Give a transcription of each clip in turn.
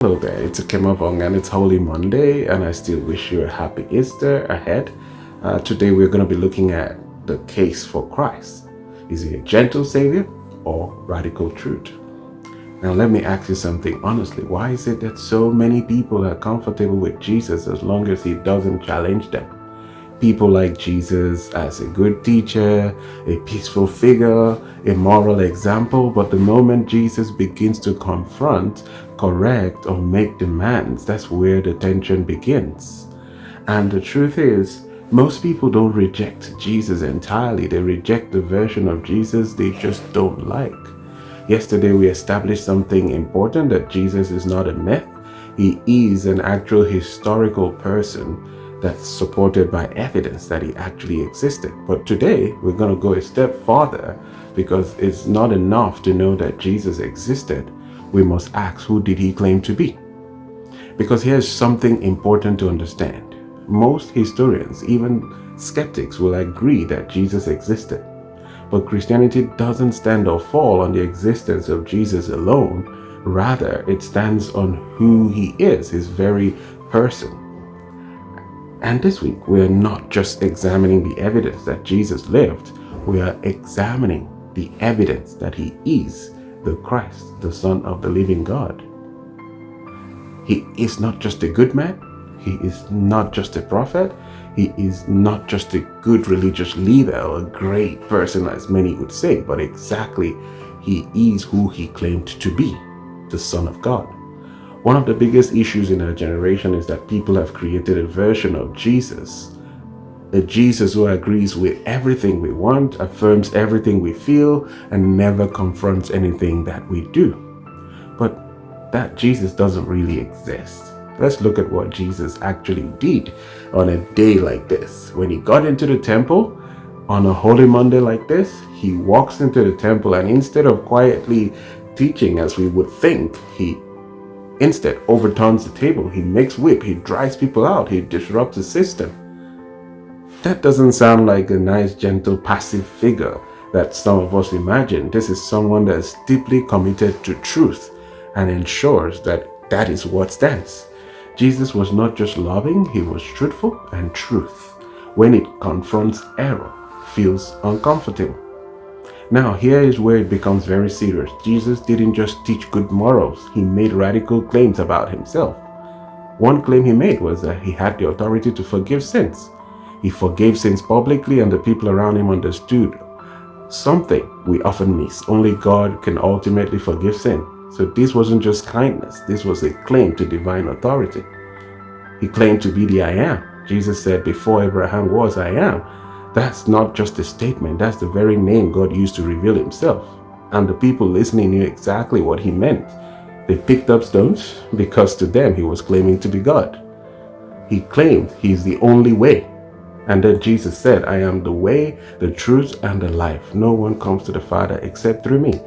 Hello there, it's Kemabong and it's Holy Monday, and I still wish you a happy Easter ahead. Today we're going to be looking at the case for Christ. Is he a gentle Savior or radical truth? Now let me ask you something honestly. Why is it that so many people are comfortable with Jesus as long as he doesn't challenge them? People like Jesus as a good teacher, a peaceful figure, a moral example, but the moment Jesus begins to confront, correct, or make demands, that's where the tension begins. And the truth is, most people don't reject Jesus entirely. They reject the version of Jesus they just don't like. Yesterday, we established something important, that Jesus is not a myth. He is an actual historical person that's supported by evidence that he actually existed. But today, we're going to go a step farther, because it's not enough to know that Jesus existed. We must ask, who did he claim to be? Because here's something important to understand. Most historians, even skeptics, will agree that Jesus existed. But Christianity doesn't stand or fall on the existence of Jesus alone. Rather, it stands on who he is, his very person. And this week, we are not just examining the evidence that Jesus lived, we are examining the evidence that he is the Christ, the Son of the living God. He is not just a good man, he is not just a prophet, he is not just a good religious leader or a great person, as many would say, but exactly, he is who he claimed to be, the Son of God. One of the biggest issues in our generation is that people have created a version of Jesus, a Jesus who agrees with everything we want, affirms everything we feel, and never confronts anything that we do. But that Jesus doesn't really exist. Let's look at what Jesus actually did on a day like this. When he got into the temple on a Holy Monday like this, he walks into the temple, and instead of quietly teaching as we would think, he instead overturns the table. He makes whip, he drives people out, he disrupts the system. That doesn't sound like a nice, gentle, passive figure that some of us imagine. This is someone that is deeply committed to truth and ensures that that is what stands. Jesus was not just loving, he was truthful, and truth, when it confronts error, feels uncomfortable. Now, here is where it becomes very serious. Jesus didn't just teach good morals, he made radical claims about himself. One claim he made was that he had the authority to forgive sins. He forgave sins publicly, and the people around him understood something we often miss. Only God can ultimately forgive sin. So this wasn't just kindness, this was a claim to divine authority. He claimed to be the I am. Jesus said, before Abraham was, I am. That's not just a statement, that's the very name God used to reveal himself. And the people listening knew exactly what he meant. They picked up stones because to them he was claiming to be God. He claimed he's the only way. And then Jesus said, I am the way, the truth, and the life. No one comes to the Father except through me.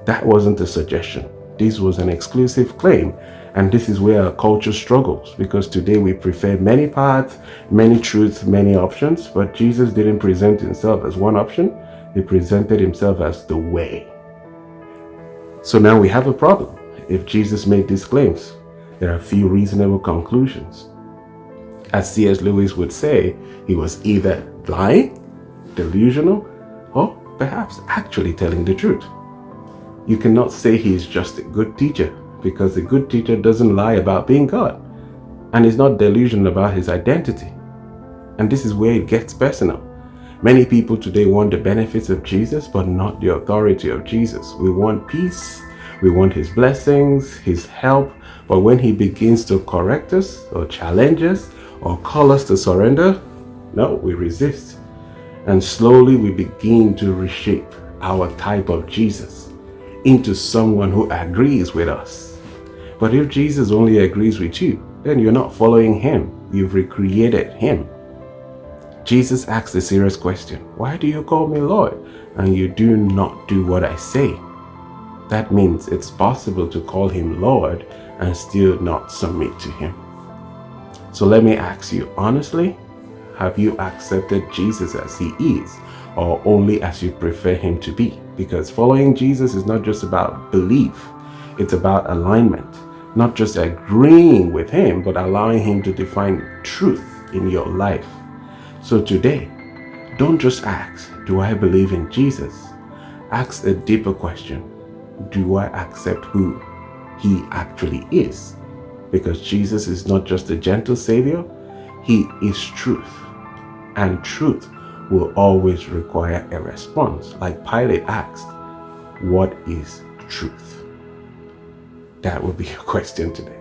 That wasn't a suggestion. This was an exclusive claim. And this is where our culture struggles, because today we prefer many paths, many truths, many options. But Jesus didn't present himself as one option. He presented himself as the way. So now we have a problem. If Jesus made these claims, there are few reasonable conclusions. As C.S. Lewis would say, he was either lying, delusional, or perhaps actually telling the truth. You cannot say he is just a good teacher, because a good teacher doesn't lie about being God, and is not delusional about his identity. And this is where it gets personal. Many people today want the benefits of Jesus, but not the authority of Jesus. We want peace, we want his blessings, his help, but when he begins to correct us, or challenge us, or call us to surrender, no, we resist. And slowly we begin to reshape our type of Jesus into someone who agrees with us. But if Jesus only agrees with you, then you're not following him. You've recreated him. Jesus asked a serious question. Why do you call me Lord, and you do not do what I say? That means it's possible to call him Lord and still not submit to him. So let me ask you honestly, have you accepted Jesus as he is, or only as you prefer him to be? Because following Jesus is not just about belief, it's about alignment. Not just agreeing with him, but allowing him to define truth in your life. So today, don't just ask, do I believe in Jesus? Ask a deeper question. Do I accept who he actually is? Because Jesus is not just a gentle savior, he is truth. And truth will always require a response. Like Pilate asked, what is truth? That will be your question today.